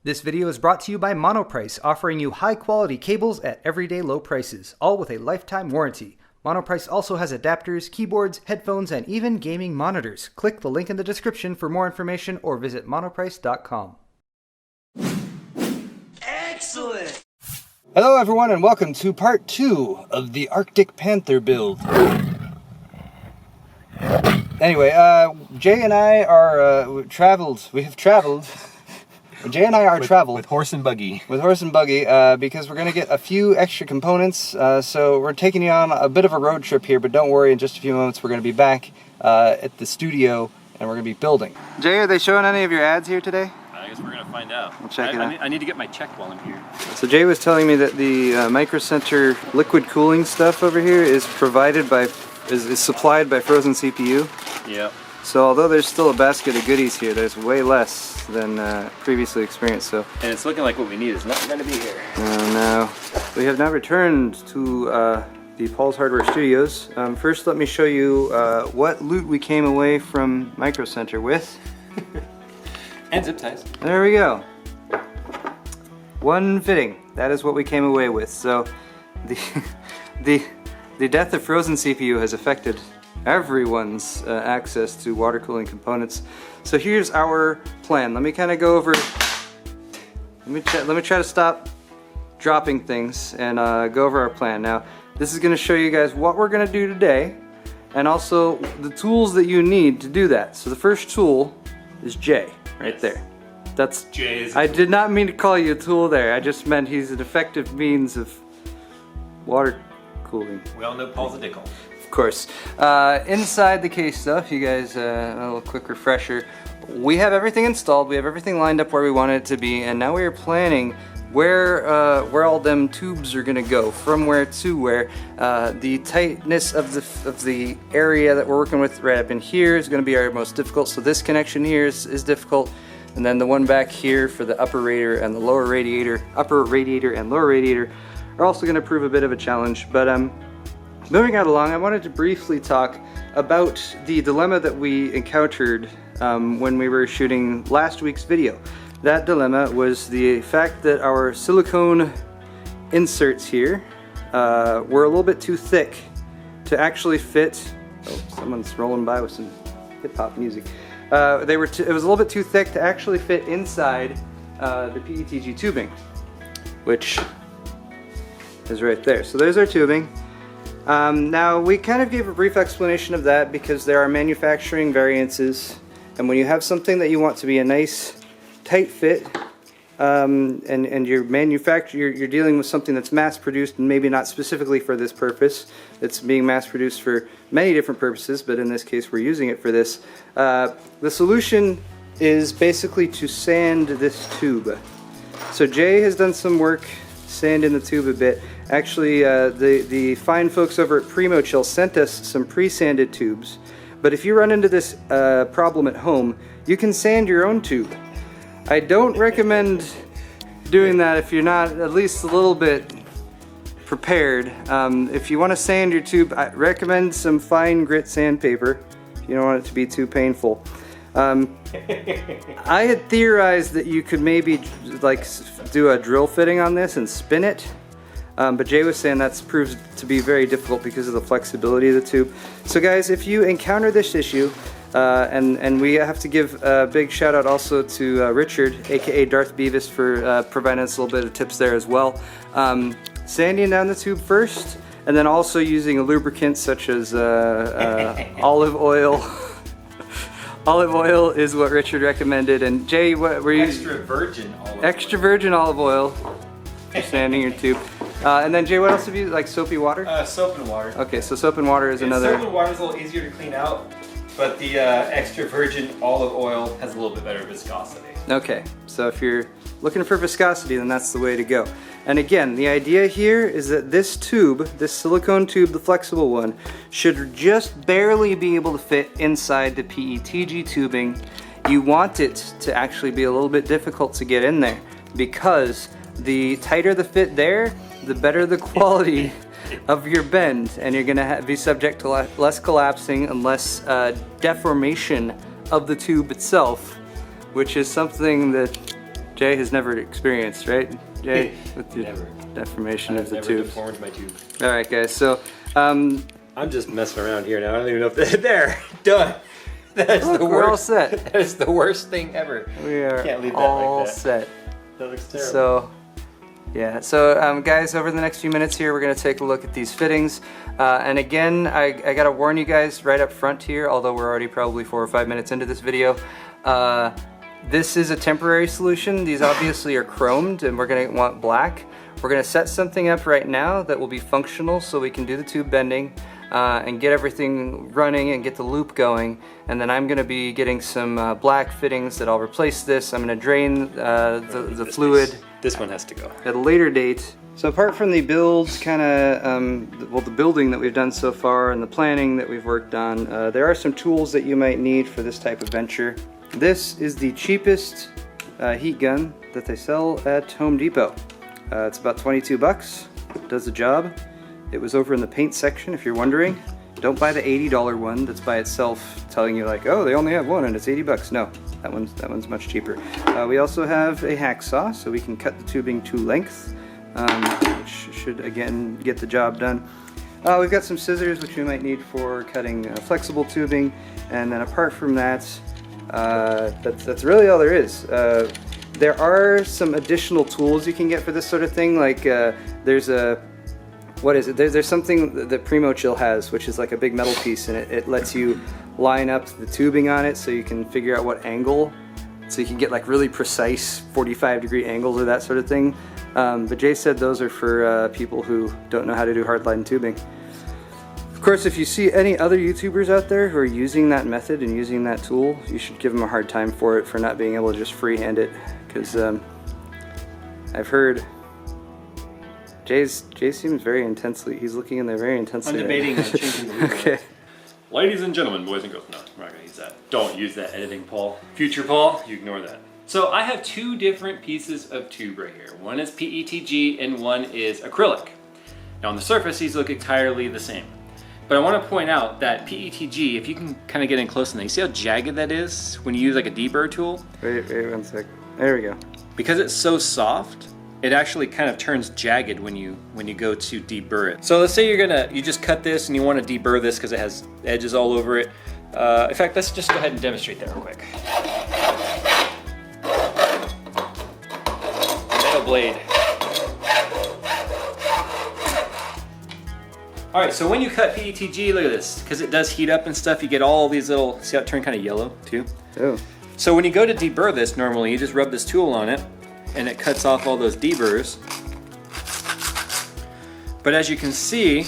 This video is brought to you by Monoprice, offering you high-quality cables at everyday low prices, all with a lifetime warranty. Monoprice also has adapters, keyboards, headphones, and even gaming monitors. Click the link in the description for more information or visit monoprice.com. Excellent! Hello everyone and welcome to part 2 of the Arctic Panther build. Anyway, Jay and I are, we have traveled. Jay and I are traveled. With horse and buggy. With horse and buggy, because we're going to get a few extra components, so we're taking you on a bit of a road trip here, but don't worry, in just a few moments we're going to be back at the studio and we're going to be building. Jay, are they showing any of your ads here today? I guess we're going to find out. We'll check it out. I need to get my check while I'm here. So Jay was telling me that the Micro Center liquid cooling stuff over here is provided by, is supplied by Frozen CPU. Yep. So although there's still a basket of goodies here, there's way less than previously experienced. So, and it's looking like what we need is not going to be here. No. We have now returned to the Paul's Hardware Studios. First, let me show you what loot we came away from Micro Center with. And zip ties. There we go. One fitting. That is what we came away with. So, the death of Frozen CPU has affected everyone's access to water cooling components. So here's our plan. Let me kind of go over. Let me try to stop dropping things and go over our plan. Now, this is going to show you guys what we're going to do today, and also the tools that you need to do that. So the first tool is Jay, right there. That's Jay's. I did not mean to call you a tool there. I just meant he's an effective means of water cooling. We all know Paul's a dickle. Of course. Inside the case though, if you guys, a little quick refresher, we have everything installed, we have everything lined up where we want it to be, and now we are planning where all them tubes are gonna go, from where to where. The tightness of the area that we're working with right up in here is gonna be our most difficult, so this connection here is difficult, and then the one back here for the upper radiator and the lower radiator, upper radiator and lower radiator, are also gonna prove a bit of a challenge, but moving right along, I wanted to briefly talk about the dilemma that we encountered when we were shooting last week's video. That dilemma was the fact that our silicone inserts here were a little bit too thick to actually fit. Oh, someone's rolling by with some hip-hop music. It was a little bit too thick to actually fit inside the PETG tubing, which is right there. So there's our tubing. Now we kind of gave a brief explanation of that because there are manufacturing variances, and when you have something that you want to be a nice tight fit, and you're dealing with something that's mass produced and maybe not specifically for this purpose, it's being mass produced for many different purposes, but in this case we're using it for this. The solution is basically to sand this tube. So Jay has done some work sanding the tube a bit. Actually, the fine folks over at PrimoChill sent us some pre-sanded tubes, but if you run into this problem at home, you can sand your own tube. I don't recommend doing that if you're not at least a little bit prepared. If you want to sand your tube, I recommend some fine grit sandpaper if you don't want it to be too painful. I had theorized that you could maybe like do a drill fitting on this and spin it, but Jay was saying that's proved to be very difficult because of the flexibility of the tube. So guys, if you encounter this issue, and we have to give a big shout out also to Richard, aka Darth Beavis, for providing us a little bit of tips there as well. Sanding down the tube first, and then also using a lubricant such as olive oil. Olive oil is what Richard recommended, and Jay, what were you? Extra virgin olive oil. Extra virgin olive oil for sanding your tube. And then Jay, what else have you, like soapy water? Soap and water. Okay, so soap and water is another. Soap and water is a little easier to clean out, but the extra virgin olive oil has a little bit better viscosity. Okay, so if you're looking for viscosity, then that's the way to go. And again, the idea here is that this tube, this silicone tube, the flexible one, should just barely be able to fit inside the PETG tubing. You want it to actually be a little bit difficult to get in there, because the tighter the fit there, the better the quality of your bend, and you're gonna be subject to less collapsing and less deformation of the tube itself, which is something that Jay has never experienced, right? Jay, with the Never. deformation of the Never tube. deformed my tube. All right, guys. So, I'm just messing around here now. I don't even know if they're there. Done. That's look, the we're all worst. set. That is the worst thing ever. We are Can't leave that all like that. set. That looks terrible. So, yeah. So, guys, over the next few minutes here, we're gonna take a look at these fittings. And again, I gotta warn you guys right up front here, although we're already probably 4 or 5 minutes into this video. This is a temporary solution. These obviously are chromed, and we're gonna want black. We're gonna set something up right now that will be functional, so we can do the tube bending and get everything running and get the loop going. And then I'm gonna be getting some black fittings that I'll replace this. I'm gonna drain the fluid. This one has to go. At a later date. So apart from the builds, kind of, well, the building that we've done so far and the planning that we've worked on, there are some tools that you might need for this type of venture. This is the cheapest heat gun that they sell at Home Depot. It's about 22 bucks, does the job. It was over in the paint section, if you're wondering. Don't buy the $80 one that's by itself telling you like, oh, they only have one and it's 80 bucks. No, that one's much cheaper. We also have a hacksaw, so we can cut the tubing to length, which should again get the job done. We've got some scissors, which we might need for cutting flexible tubing, and then apart from that, that's really all there is. There are some additional tools you can get for this sort of thing, like there's a, what is it? There's something that PrimoChill has, which is like a big metal piece, and it lets you line up the tubing on it so you can figure out what angle, so you can get like really precise 45-degree angles or that sort of thing. But Jay said those are for people who don't know how to do hardline tubing. Of course, if you see any other YouTubers out there who are using that method and using that tool, you should give them a hard time for it, for not being able to just freehand it, because I've heard Jay seems very intensely, he's looking in there very intensely. I'm debating changing the loop. Okay. Ladies and gentlemen, boys and girls. No, we're not gonna use that. Don't use that editing, Paul. Future Paul, you ignore that. So I have two different pieces of tube right here. One is PETG and one is acrylic. Now on the surface, these look entirely the same. But I want to point out that PETG, if you can kind of get in close on that, you see how jagged that is when you use like a deburr tool? Wait 1 sec. There we go. Because it's so soft, it actually kind of turns jagged when you go to deburr it. So let's say you just cut this and you want to deburr this because it has edges all over it. In fact, let's just go ahead and demonstrate that real quick. Metal blade. All right, so when you cut PETG, look at this, because it does heat up and stuff, you get all these little, see how it turned kind of yellow too? Oh. So when you go to deburr this, normally you just rub this tool on it and it cuts off all those deburrs. But as you can see,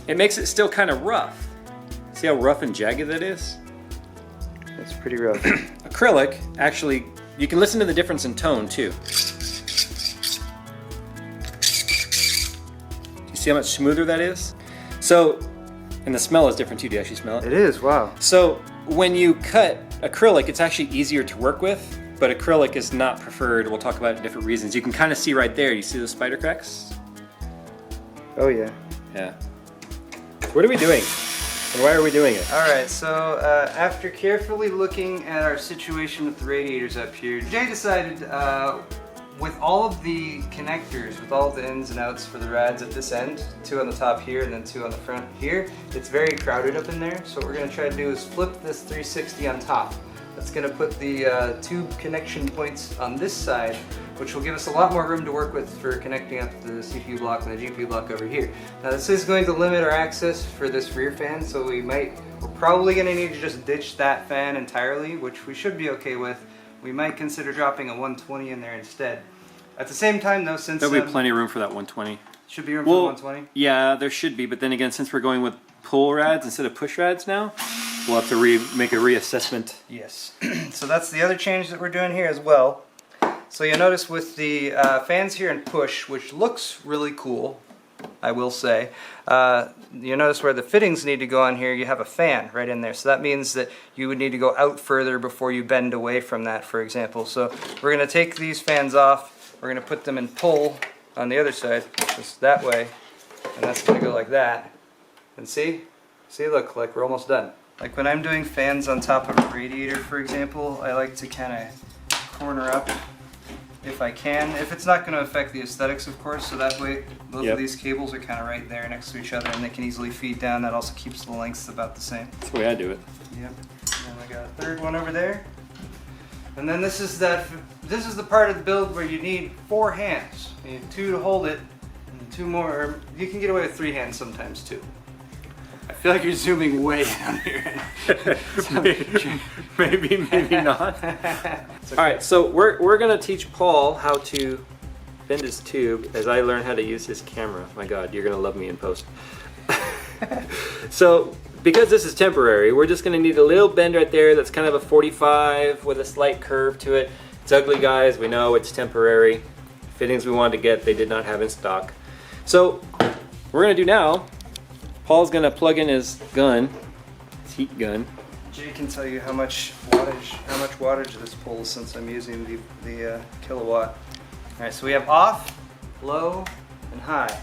it makes it still kind of rough. See how rough and jagged that is? That's pretty rough. Acrylic, actually, you can listen to the difference in tone too. See how much smoother that is? So, and the smell is different too. Do you actually smell it? It is, wow. So, when you cut acrylic, it's actually easier to work with, but acrylic is not preferred. We'll talk about it different reasons. You can kind of see right there. You see those spider cracks? Oh yeah. Yeah. What are we doing? And why are we doing it? Alright, so after carefully looking at our situation with the radiators up here, Jay decided with all of the connectors, with all of the ins and outs for the rads at this end, 2 on the top here and then 2 on the front here, it's very crowded up in there. So what we're going to try to do is flip this 360 on top. That's going to put the tube connection points on this side, which will give us a lot more room to work with for connecting up the CPU block and the GPU block over here. Now this is going to limit our access for this rear fan, so we're probably going to need to just ditch that fan entirely, which we should be okay with. We might consider dropping a 120 in there instead. At the same time though, since There'll be plenty of room for that 120. Should be room for the 120? Yeah, there should be, but then again, since we're going with pull rads instead of push rads now, we'll have to make a reassessment. Yes. So that's the other change that we're doing here as well. So you'll notice with the fans here in push, which looks really cool, I will say, you notice where the fittings need to go on here, you have a fan right in there. So that means that you would need to go out further before you bend away from that, for example. So we're going to take these fans off, we're going to put them in pull on the other side, just that way, and that's going to go like that. And see, look, like we're almost done. Like when I'm doing fans on top of a radiator, for example, I like to kind of corner up if I can. If it's not going to affect the aesthetics, of course, so that way both of these cables are kind of right there next to each other and they can easily feed down. That also keeps the lengths about the same. That's the way I do it. Yep. And I got a third one over there. And then this is the part of the build where you need 4 hands. You need 2 to hold it, and 2 more. Or you can get away with 3 hands sometimes too. I feel like you're zooming way down here. maybe not. Okay. All right, so we're gonna teach Paul how to bend his tube as I learn how to use his camera. My God, you're gonna love me in post. So, because this is temporary, we're just gonna need a little bend right there that's kind of a 45 with a slight curve to it. It's ugly, guys, we know, it's temporary. Fittings we wanted to get, they did not have in stock. So, what we're gonna do now, Paul's gonna plug in his gun, his heat gun. Jay can tell you how much wattage this pulls since I'm using the kilowatt. All right, so we have off, low, and high.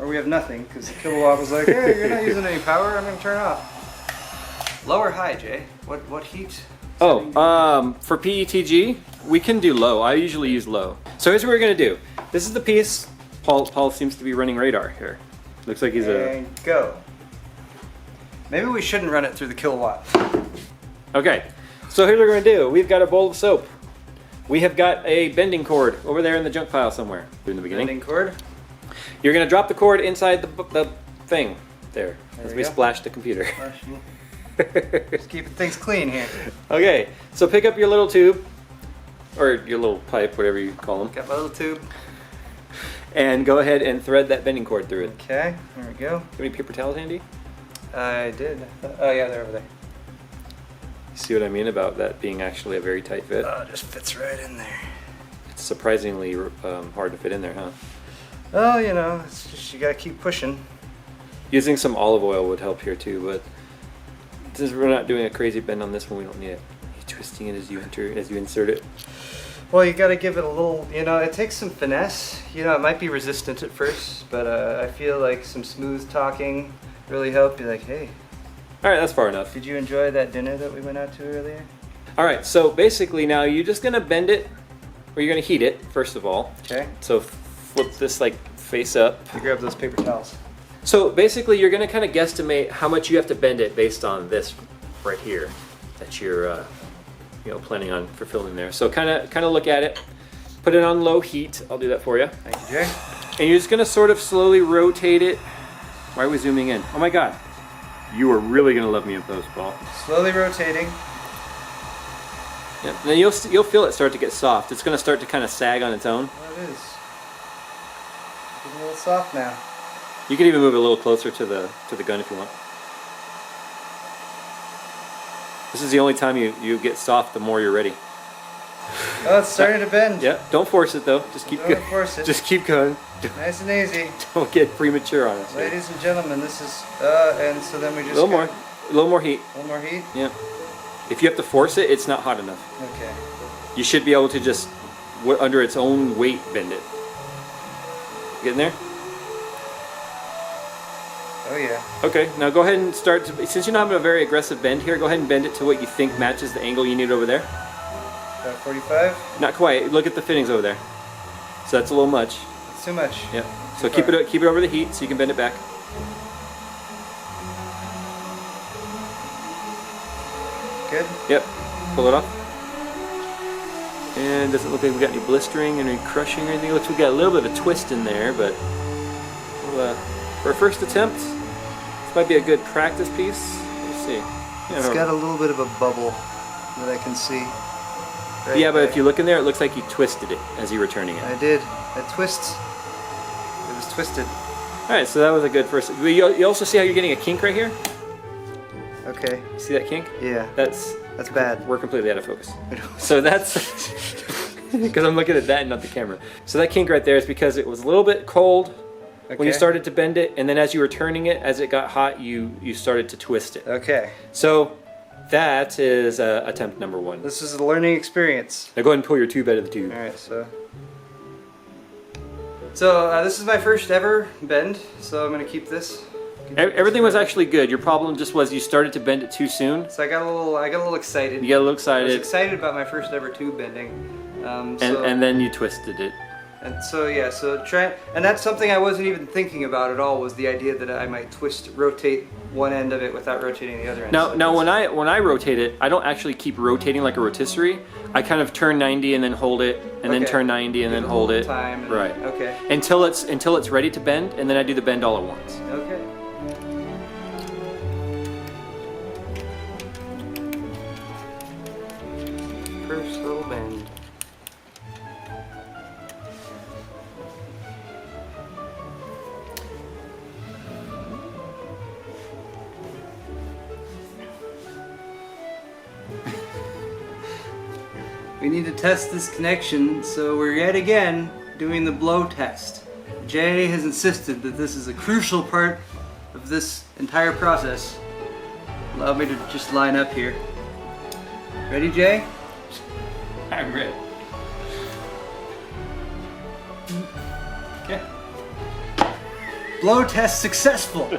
Or we have nothing, because the kilowatt was like, hey, you're not using any power, I'm gonna turn off. Low or high, Jay? What heat? Oh, for PETG, we can do low. I usually use low. So here's what we're gonna do. This is the piece. Paul seems to be running radar here. Looks like he's and go. Maybe we shouldn't run it through the kilowatt. Okay, so here's what we're gonna do. We've got a bowl of soap. We have got a bending cord over there in the junk pile somewhere. In the beginning. Bending cord. You're gonna drop the cord inside the thing there as we go. splash the computer. Just keeping things clean here. Okay, so pick up your little tube, or your little pipe, whatever you call them. Got my little tube. And go ahead and thread that bending cord through it. Okay, there we go. Have any paper towels handy? I did. Oh yeah, they're over there. See what I mean about that being actually a very tight fit? Oh, it just fits right in there. It's surprisingly hard to fit in there, huh? Oh, you know, it's just you gotta keep pushing. Using some olive oil would help here too, but since we're not doing a crazy bend on this one, we don't need it. You're twisting it as you insert it. Well, you gotta give it a little, you know, it takes some finesse. You know, it might be resistant at first, but I feel like some smooth talking really helped. Be like, hey. All right, that's far enough. Did you enjoy that dinner that we went out to earlier? All right, so basically now you're just gonna bend it, or you're gonna heat it, first of all. Okay. So flip this like face up. You grab those paper towels. So basically you're gonna kind of guesstimate how much you have to bend it based on this right here that you're planning on for filming there. So kind of look at it, put it on low heat. I'll do that for you. Thank you, Jay. And you're just gonna sort of slowly rotate it. Why are we zooming in? Oh my God. You are really gonna love me in post, Paul. Slowly rotating. Yeah. Then you'll feel it start to get soft. It's gonna start to kind of sag on its own. Oh, it is. Getting a little soft now. You can even move it a little closer to the gun if you want. This is the only time you get soft the more you're ready. Oh, it's starting to bend. Yep. Don't force it though. Just keep going. Don't force it. Just keep going. Nice and easy. Don't get premature on us. Ladies and gentlemen, this is and so then we just a little more heat. A little more heat. Yeah. If you have to force it, it's not hot enough. Okay. You should be able to just under its own weight bend it. Getting there? Oh yeah. Okay, now go ahead and start to, since you're not having a very aggressive bend here, go ahead and bend it to what you think matches the angle you need over there. About 45? Not quite. Look at the fittings over there. So that's a little much. It's too much. Yeah. So keep it over the heat so you can bend it back. Good? Yep. Pull it off. And doesn't look like we got any blistering and any crushing or anything. Looks like we got a little bit of a twist in there, but we'll, for our first attempt, this might be a good practice piece. Let's see. Yeah, It's got a little bit of a bubble that I can see. Right yeah, but there. if you look in there, it looks like you twisted it as you were turning it. I did. It twists. It was twisted. Alright, so that was a good first. You also see how you're getting a kink right here? Okay. See that kink? Yeah. That's bad. We're completely out of focus. So that's because I'm looking at that and not the camera. So that kink right there is because it was a little bit cold when you started to bend it, and then as you were turning it, as it got hot, you started to twist it. Okay. So that is attempt number 1. This is a learning experience. Now go ahead and pull your tube out of the tube. Alright, so this is my first ever bend, so I'm going to keep this. Everything was actually good. Your problem just was you started to bend it too soon. So I got a little excited. You got a little excited. I was excited about my first ever tube bending, And then you twisted it. And so yeah, so and that's something I wasn't even thinking about at all, was the idea that I might rotate one end of it without rotating the other end. Now when I rotate it, I don't actually keep rotating like a rotisserie. I kind of turn 90 and then hold it, and then turn 90 and then hold it. Right. Okay. Until it's ready to bend, and then I do the bend all at once. Okay. First little bend. We need to test this connection, so we're yet again doing the blow test. Jay has insisted that this is a crucial part of this entire process. Allow me to just line up here. Ready, Jay? I'm ready. Okay. Blow test successful!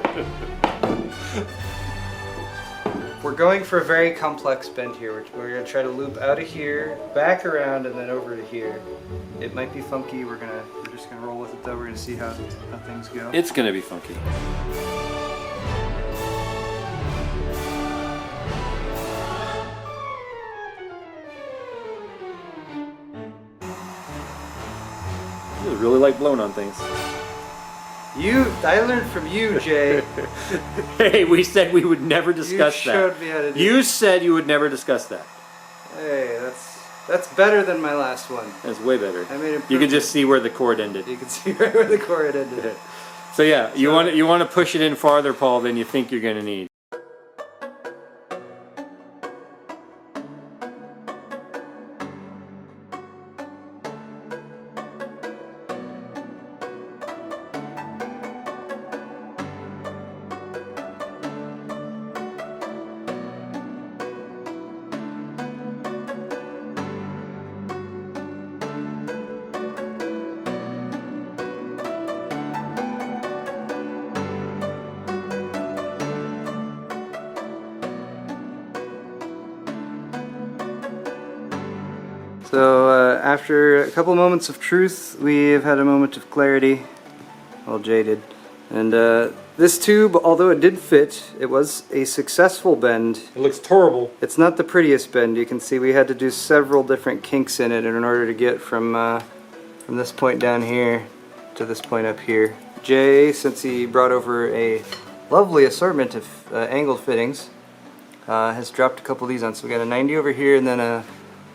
We're going for a very complex bend here. We're going to try to loop out of here, back around, and then over to here. It might be funky. We're just gonna roll with it though. We're gonna see how things go. It's gonna be funky. I really like blowing on things. I learned from you, Jay. Hey, we said we would never discuss that. You showed me how to do You said you would never discuss that. Hey, that's better than my last one. That's way better. I made You can just see where the cord ended. You can see right where the cord ended. So yeah, you want to push it in farther, Paul, than you think you're going to need. So after a couple moments of truth, we have had a moment of clarity. Well, Jay did. And this tube, although it did fit, it was a successful bend. It looks terrible. It's not the prettiest bend. You can see we had to do several different kinks in it in order to get from this point down here to this point up here. Jay, since he brought over a lovely assortment of angled fittings, has dropped a couple of these on. So we got a 90 over here and then a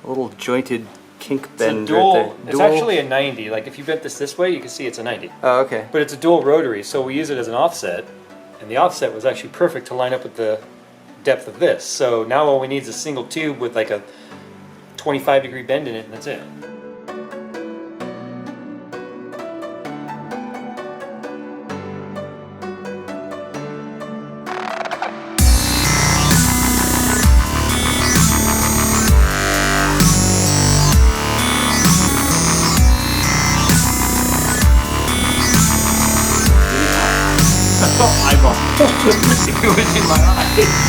little jointed kink bend right there. It's actually a 90. Like if you bent this way, you can see it's a 90. Oh, okay. But it's a dual rotary, so we use it as an offset, and the offset was actually perfect to line up with the depth of this. So now all we need is a single tube with like a 25-degree bend in it, and that's it. Eyeball. It was in my eye.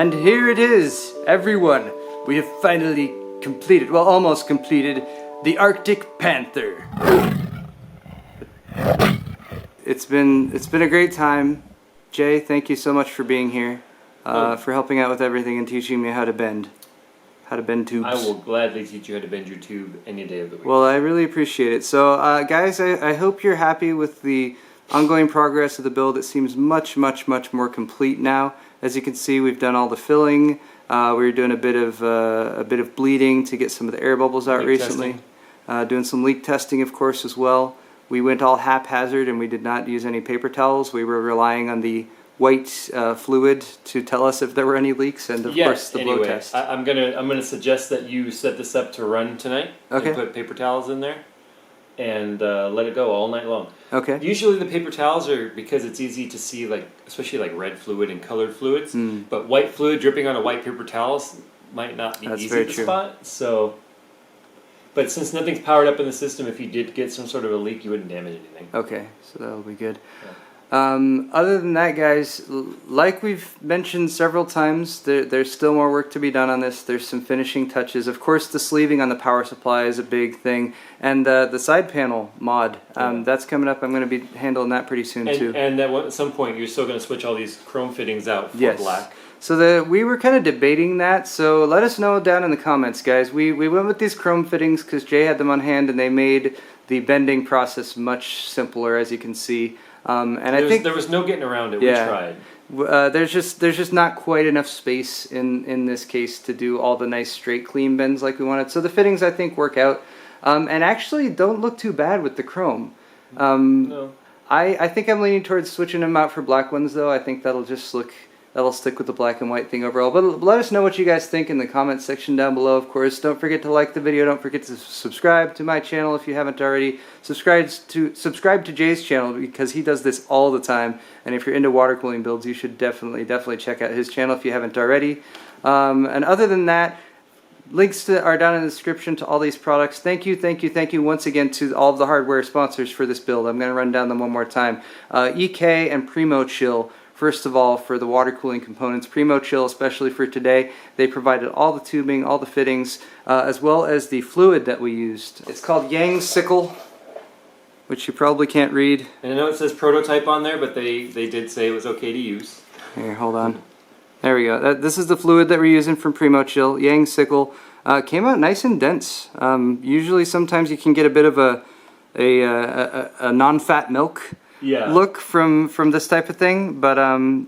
And here it is, everyone. We have finally completed, well, almost completed, the Arctic Panther. It's been a great time. Jay, thank you so much for being here, for helping out with everything and teaching me how to bend tubes. I will gladly teach you how to bend your tube any day of the week. Well, I really appreciate it. So, guys, I hope you're happy with the ongoing progress of the build. It seems much more complete now. As you can see, we've done all the filling. We were doing a bit of bleeding to get some of the air bubbles out recently. Doing some leak testing, of course, as well. We went all haphazard and we did not use any paper towels. We were relying on the white fluid to tell us if there were any leaks, and of course the blow test. I'm gonna suggest that you set this up to run tonight. Okay. And put paper towels in there, and let it go all night long. Okay. Usually the paper towels are because it's easy to see, like especially like red fluid and colored fluids. But white fluid dripping on a white paper towels might not be easy to spot. So, but since nothing's powered up in the system, if you did get some sort of a leak, you wouldn't damage anything. Okay, so that'll be good. Yeah. Other than that, guys, like we've mentioned several times, there's still more work to be done on this. There's some finishing touches. Of course, the sleeving on the power supply is a big thing, and the side panel mod, that's coming up. I'm going to be handling that pretty soon too. And at some point, you're still going to switch all these chrome fittings out for black. So we were kind of debating that, so let us know down in the comments, guys. We went with these chrome fittings because Jay had them on hand, and they made the bending process much simpler, as you can see. And I think there was no getting around it. We tried. There's just not quite enough space in this case to do all the nice straight clean bends like we wanted. So the fittings, I think, work out, and actually don't look too bad with the chrome. No. I think I'm leaning towards switching them out for black ones, though. I think that'll stick with the black and white thing overall. But let us know what you guys think in the comments section down below, of course. Don't forget to like the video. Don't forget to subscribe to my channel if you haven't already. Subscribe to Jay's channel because he does this all the time. And if you're into water cooling builds, you should definitely check out his channel if you haven't already. And other than that, links are down in the description to all these products. Thank you once again to all of the hardware sponsors for this build. I'm going to run down them one more time. EK and PrimoChill. First of all, for the water cooling components, PrimoChill, especially for today, they provided all the tubing, all the fittings, as well as the fluid that we used. It's called GIGABYTE, which you probably can't read. And I know it says prototype on there, but they did say it was okay to use. Here, hold on. There we go. This is the fluid that we're using from PrimoChill, GIGABYTE. Came out nice and dense. Usually, sometimes you can get a bit of a non-fat milk look from this type of thing, but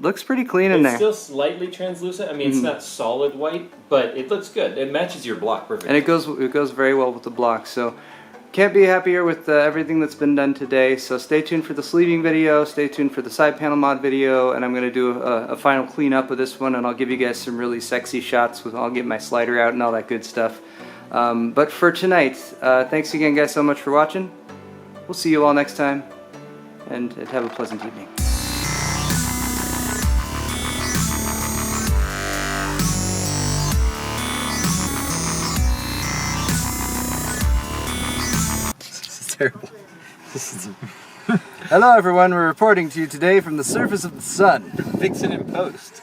looks pretty clean in there. It's still slightly translucent. I mean, it's not solid white, but it looks good. It matches your block perfectly. And it goes very well with the block. So can't be happier with everything that's been done today. So stay tuned for the sleeving video. Stay tuned for the side panel mod video, and I'm going to do a final cleanup of this one, and I'll give you guys some really sexy shots. I'll get my slider out and all that good stuff. But for tonight, thanks again, guys, so much for watching. We'll see you all next time. And have a pleasant evening. This is terrible. Hello everyone, we're reporting to you today from the surface of the sun. Fix it in post.